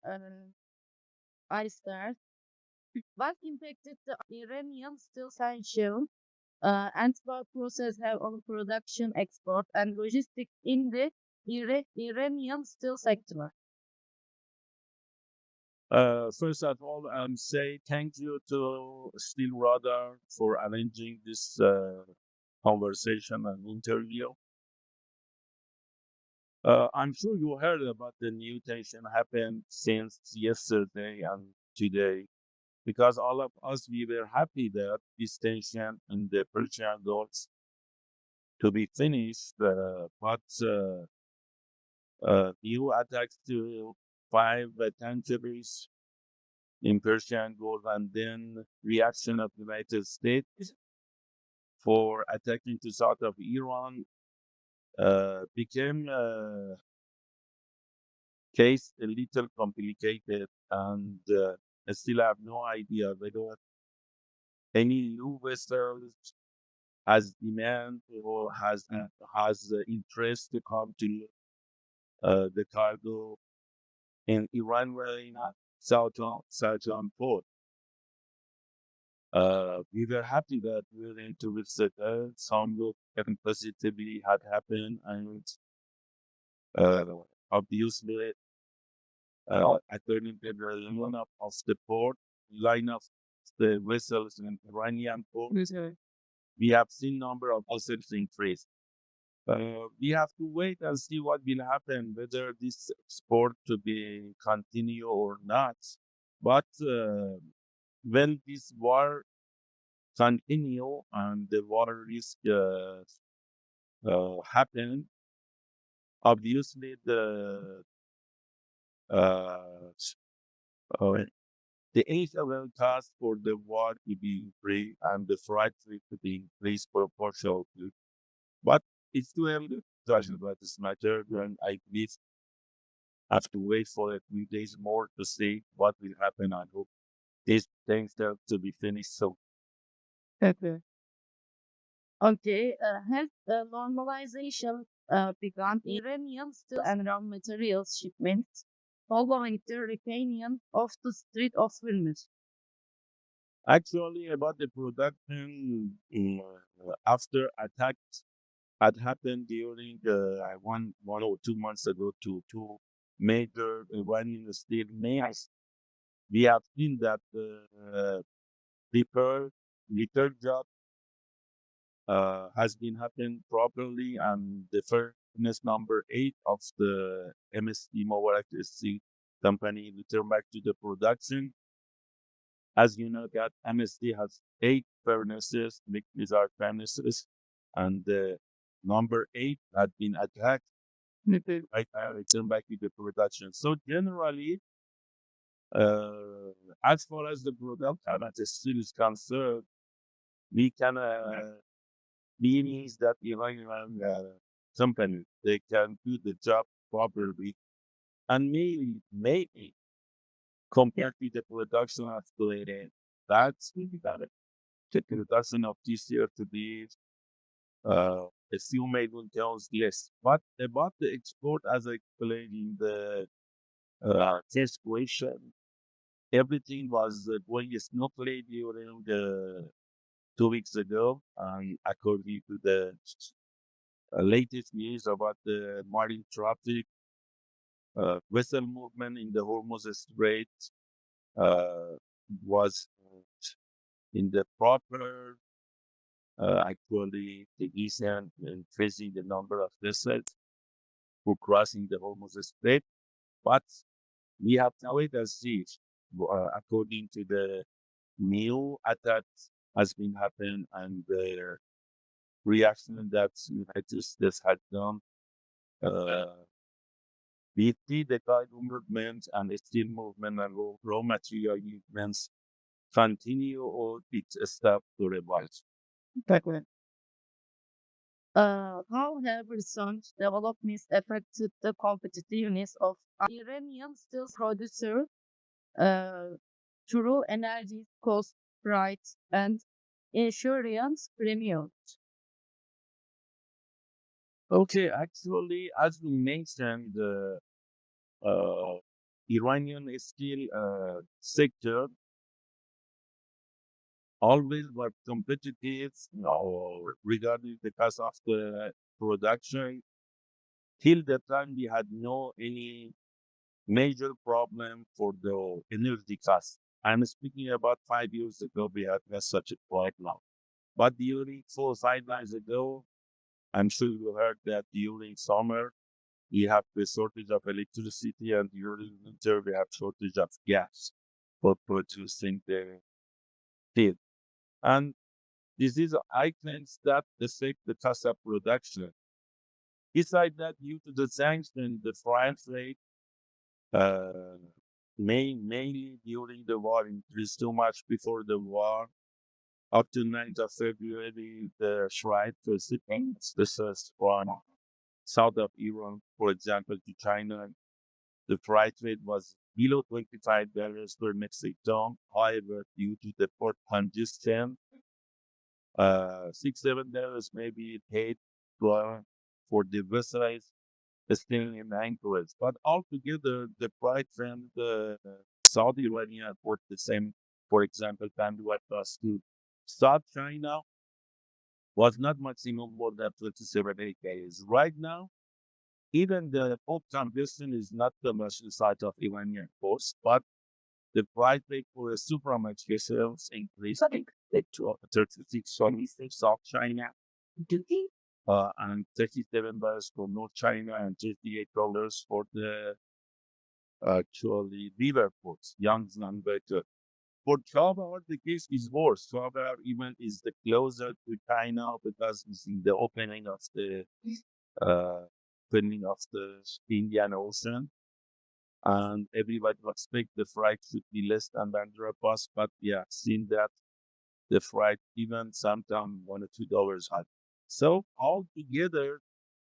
uh, I start. What impacted the Iranian steel sanction and what process have on production, export, and logistics in the Iranian steel sector? First of all, say thank you to SteelRadar'a for arranging this conversation and interview. I'm sure you heard about the new tension happened since yesterday and today, because all of us, we were happy that this tension in the Persian Gulf to be finished, but new attacks to five countries in Persian Gulf, and then reaction of the United States for attacking the south of Iran became case a little complicated, and I still have no idea whether any new vessels has demand or has interest to come to the cargo in Iran wearing Southern port. We were happy that we were into visit some look positively had happened, and uh, obviously according to the lineup of the port, line of the vessels in Iranian port, we have seen number of vessels increase. We have to wait and see what will happen, whether this sport to be continue or not. But when this war continue and the war risk happen, obviously uh, uh, the initial cost for the war to be increased and the freight rate to be increased proportionally. But it's too early to judge about this matter, and I believe have to wait for a few days more to see what will happen. I hope these things have to be finished. So Okay. Okay, has normalization begun Iranian steel and raw materials shipments following the repayment of the Strait of Hormuz? actually, about the production after attacks had happened during one or 2 months ago to two major Iranian steel mills, we have seen that repair job has been happening properly, and the furnace number 8 of the MSD Mobile Steel company returned back to the production. As you know, that MSD has 8 furnaces, these are furnaces, and the number 8 had been attacked. Right now, returned back to the production. So generally, as far as the production at the steel is concerned, we can means that Iranian companies they can do the job properly, and maybe compared to the production of that's really better. The production of this year to be a few million tons less. But about the export, as I explained in the test question, everything was going smoothly during the 2 weeks ago, and according to the latest news about the marine traffic, vessel movement in the Hormuz Strait uh, was in the proper, actually, the eastern increasing the number of vessels who crossing the Hormuz Strait. But we have to wait and see, according to the new attack has been happened and the reaction that United States had done. We see the cargo movement and the steel movement and raw material movements continue or it's a step to revise. Okay. How have recent developments affected the competitiveness of Iranian steel producers through energy cost, price, and insurance premiums? Okay, actually, as we mentioned, Iranian steel sector always was competitive regarding the cost of the production. Till the time we had no any major problem for the energy cost. I'm speaking about 5 years ago, we had such a problem. But during 4 5 years ago, I'm sure you heard that during summer, we have the shortage of electricity, and during winter, we have shortage of gas for producing the steel. And this is items that affect the cost of production. Besides that, due to the sanctions, the freight rate uh, mainly during the war increased too much before the war. Up to 9th of February, the freight recipients, this is from south of Iran, for example, to China, the freight rate was below $25 per metric ton. However, due to the port congestion, $6 7 may be paid for the vessels still in anchorage. But altogether, the price from the Saudi Arabia for the same, for example, Pandora plus to South China was not maximum more than 27 days. Right now, even the port congestion is not the much inside of Iranian ports, but the price rate for a supermarket sales increased to 36 South China. And $37 for North China and $38 for the actually river ports, Yangtze and Better. For Java, the case is worse. Java even is the closer to China because it's in the uh, opening of the Indian Ocean, and everybody expect the freight should be less than $100, but yeah, seen that the freight even sometimes $1 or $2 high. So altogether,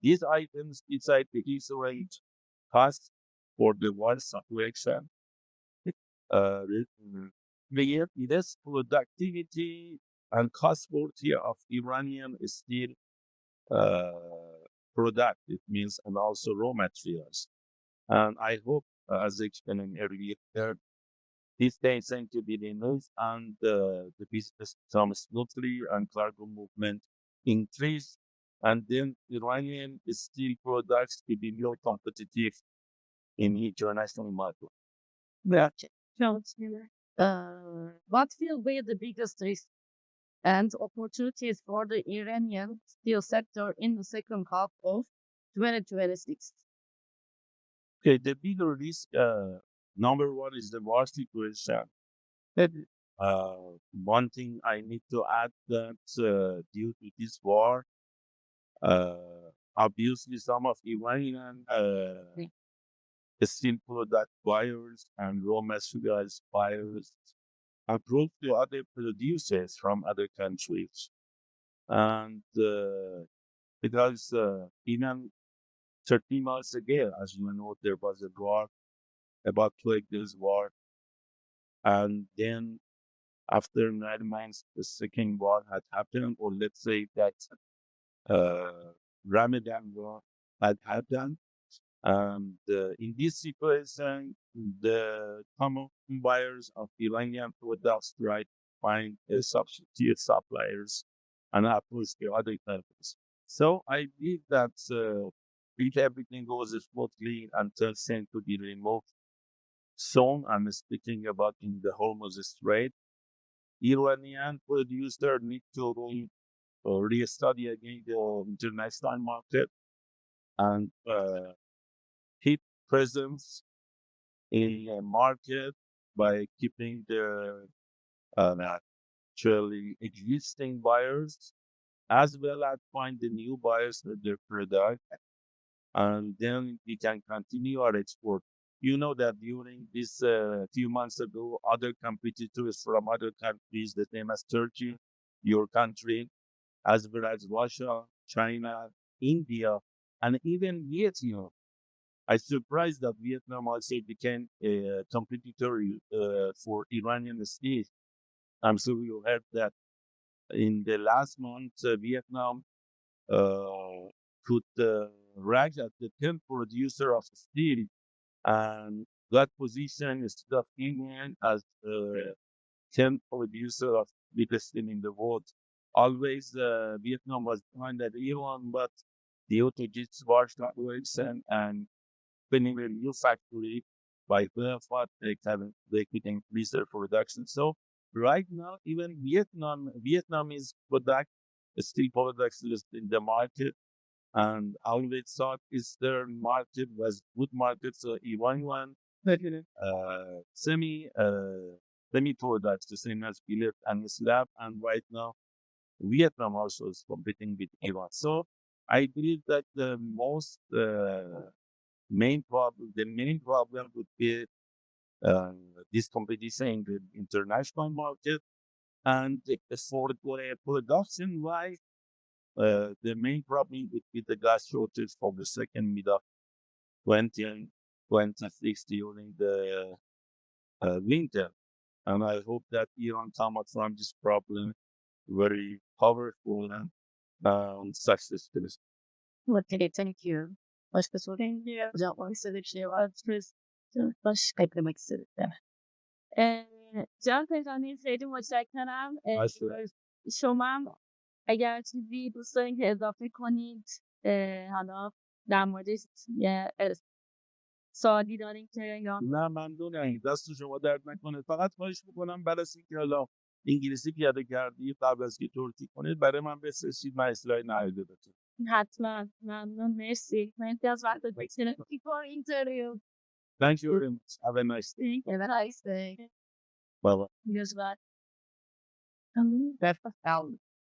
these items beside the rate cost for the war situation, uh, create less productivity and cost quality of Iranian steel product. It means, and also raw materials. And I hope, as explained earlier, these days seem to be removed and the business becomes smoothly and cargo movement increase. And then Iranian steel products to be more competitive in international market. Gotcha. What will be the biggest risk and opportunities for the Iranian steel sector in the second half of 2026? Okay, the bigger risk, number one is the war situation. One thing I need to add that due to this war, obviously some of Iranian steel product buyers and raw materials buyers approach to other producers from other countries. And because even 13 months ago, as you know, there was a war, about 12 days war. And then after 9 months, the second war had happened, or let's say that Ramadan war had happened. And in this situation, the common buyers of Iranian products try to find substitute suppliers and approach the other countries. So I believe that if everything goes smoothly until sent to be removed soon, I'm speaking about in the Hormuz Strait, Iranian producer need to re-study again the international market and keep presence in a market by keeping their actually existing buyers as well as find the new buyers for their product, and then we can continue our export. You know that during this few months ago, other competitors from other countries, the same as Turkey, your country, as well as Russia, China, India, and even Vietnam. I surprised that Vietnam also became a competitor for Iranian steel. I'm sure you heard that in the last month, Vietnam could rank as the 10th producer of steel, and got position instead of Indian as the 10th producer of biggest steel in the world. Always Vietnam was behind at Iran, but the auto-jits war situation and opening a new factory by Belfast, they could increase their production. So right now, even Vietnam is steel products list in the market, and always thought is their market was good market. So one semi products the same as billet and slab, and right now Vietnam also is competing with Iran. So I believe that the main problem would be this competition in the international market, and for the production wise, the main problem would be the gas shortage for the second mid of 2026 during the winter. And I hope that Iran come out from this problem very powerful and successful. Okay, thank you. Başka sorun yok. Cevapmak istediğim şey var. Başka eklemek istedim. Jame Tejarat'ı izledim و چک کردم شما اگر چیزی دوست دارین که اضافه کنید حالا در موردش یه سوالی دارین که یا نه ممنونم دست شما درد نکنه. فقط خواهش میکنم بعد از اینکه حالا انگلیسی پیاده کردی قبل از که ترکی کنید برای من بفرستید من اصلاح نهایده بتونم. حتما ممنون مرسی مرسی از وقتت بگذارید for interview. Thank you very much. Have a nice day. Have a nice day. Bye bye. Goodbye. That's